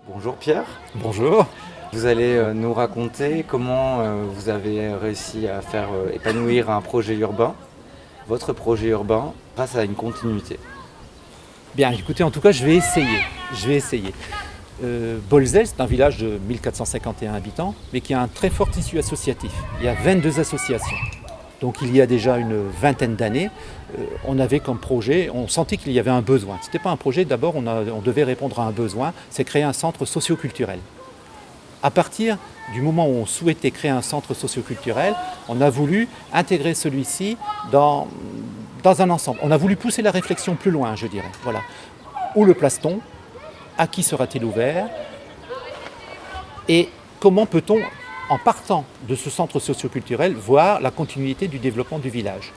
Bonjour Pierre, Bonjour. vous allez nous raconter comment vous avez réussi à faire épanouir un projet urbain, votre projet urbain, grâce à une continuité. Bien, écoutez, en tout cas, je vais essayer. Bolzel, c'est un village de 1451 habitants, mais qui a un très fort tissu associatif. Il y a 22 associations. Donc il y a déjà une vingtaine d'années, on avait comme projet, on sentait qu'il y avait un besoin. Ce n'était pas un projet, d'abord on devait répondre à un besoin, c'est créer un centre socioculturel. À partir du moment où on souhaitait créer un centre socioculturel, on a voulu intégrer celui-ci dans un ensemble. On a voulu pousser la réflexion plus loin, je dirais. Voilà. Où le place-t-on? À qui sera-t-il ouvert? Et comment peut-on, en partant de ce centre socioculturel, voir la continuité du développement du village?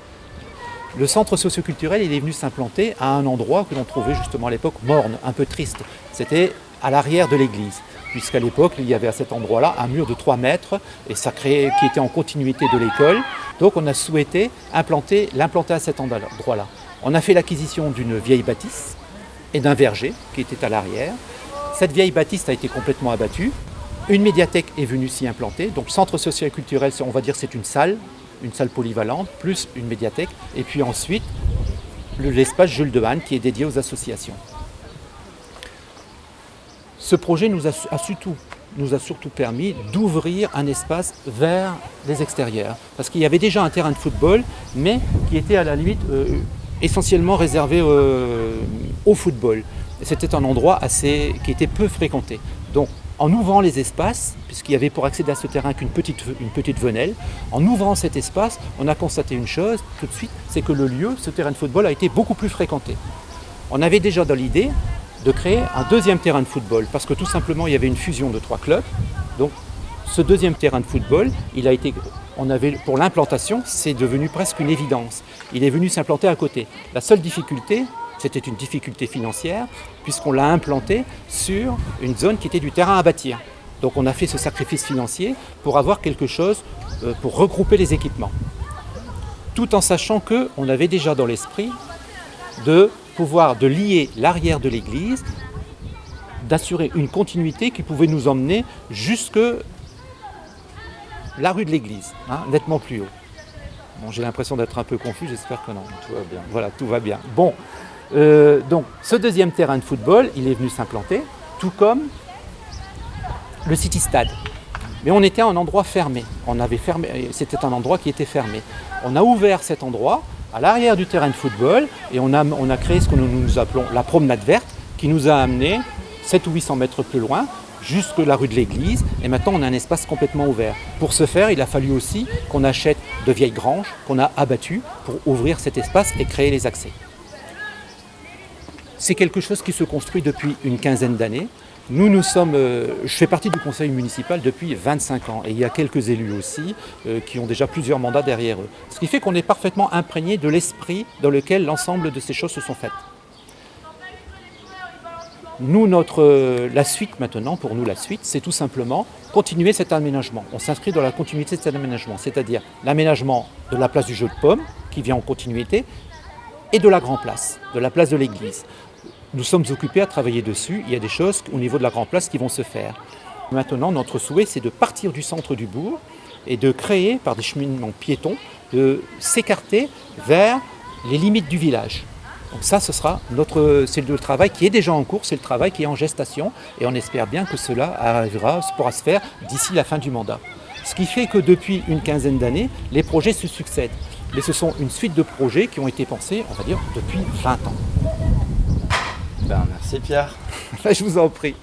Le centre socioculturel, il est venu s'implanter à un endroit que l'on trouvait justement à l'époque morne, un peu triste. C'était à l'arrière de l'église, puisqu'à l'époque, il y avait à cet endroit-là un mur de 3 mètres et qui était en continuité de l'école. Donc on a souhaité l'implanter à cet endroit-là. On a fait l'acquisition d'une vieille bâtisse et d'un verger qui était à l'arrière. Cette vieille bâtisse a été complètement abattue. Une médiathèque est venue s'y implanter. Donc centre social-culturel, on va dire c'est une salle polyvalente, plus une médiathèque. Et puis ensuite, l'espace Jules Dehaene qui est dédié aux associations. Ce projet nous a surtout permis d'ouvrir un espace vers les extérieurs. Parce qu'il y avait déjà un terrain de football, mais qui était à la limite essentiellement réservé au football. C'était un endroit qui était peu fréquenté. Donc, en ouvrant les espaces, puisqu'il y avait pour accéder à ce terrain qu'une petite venelle, en ouvrant cet espace, on a constaté une chose tout de suite, c'est que ce terrain de football a été beaucoup plus fréquenté. On avait déjà dans l'idée de créer un deuxième terrain de football, parce que tout simplement il y avait une fusion de 3 clubs. Donc ce deuxième terrain de football, pour l'implantation, c'est devenu presque une évidence. Il est venu s'implanter à côté. La seule difficulté, c'était une difficulté financière, puisqu'on l'a implanté sur une zone qui était du terrain à bâtir. Donc on a fait ce sacrifice financier pour avoir quelque chose, pour regrouper les équipements. Tout en sachant qu'on avait déjà dans l'esprit de lier l'arrière de l'église, d'assurer une continuité qui pouvait nous emmener jusque la rue de l'église, nettement plus haut. Bon, j'ai l'impression d'être un peu confus, j'espère que non. Tout va bien. Voilà, tout va bien. Bon, donc ce deuxième terrain de football, il est venu s'implanter, tout comme le City Stade. Mais on était à un endroit fermé. C'était un endroit qui était fermé. On a ouvert cet endroit à l'arrière du terrain de football et on a créé ce que nous appelons la promenade verte qui nous a amené 700 ou 800 mètres plus loin jusque la rue de l'église et maintenant on a un espace complètement ouvert. Pour ce faire, il a fallu aussi qu'on achète de vieilles granges qu'on a abattues pour ouvrir cet espace et créer les accès. C'est quelque chose qui se construit depuis une quinzaine d'années. Je fais partie du conseil municipal depuis 25 ans et il y a quelques élus aussi qui ont déjà plusieurs mandats derrière eux. Ce qui fait qu'on est parfaitement imprégné de l'esprit dans lequel l'ensemble de ces choses se sont faites. La suite maintenant, pour nous la suite, c'est tout simplement continuer cet aménagement. On s'inscrit dans la continuité de cet aménagement, c'est-à-dire l'aménagement de la place du jeu de paume qui vient en continuité et de la Grand Place, de la place de l'église. Nous sommes occupés à travailler dessus. Il y a des choses au niveau de la Grand Place qui vont se faire. Maintenant, notre souhait, c'est de partir du centre du bourg et de créer, par des cheminements piétons, de s'écarter vers les limites du village. Donc ça, c'est le travail qui est déjà en cours, c'est le travail qui est en gestation et on espère bien que cela pourra se faire d'ici la fin du mandat. Ce qui fait que depuis une quinzaine d'années, les projets se succèdent. Mais ce sont une suite de projets qui ont été pensés, on va dire, depuis 20 ans. Merci Pierre. Je vous en prie.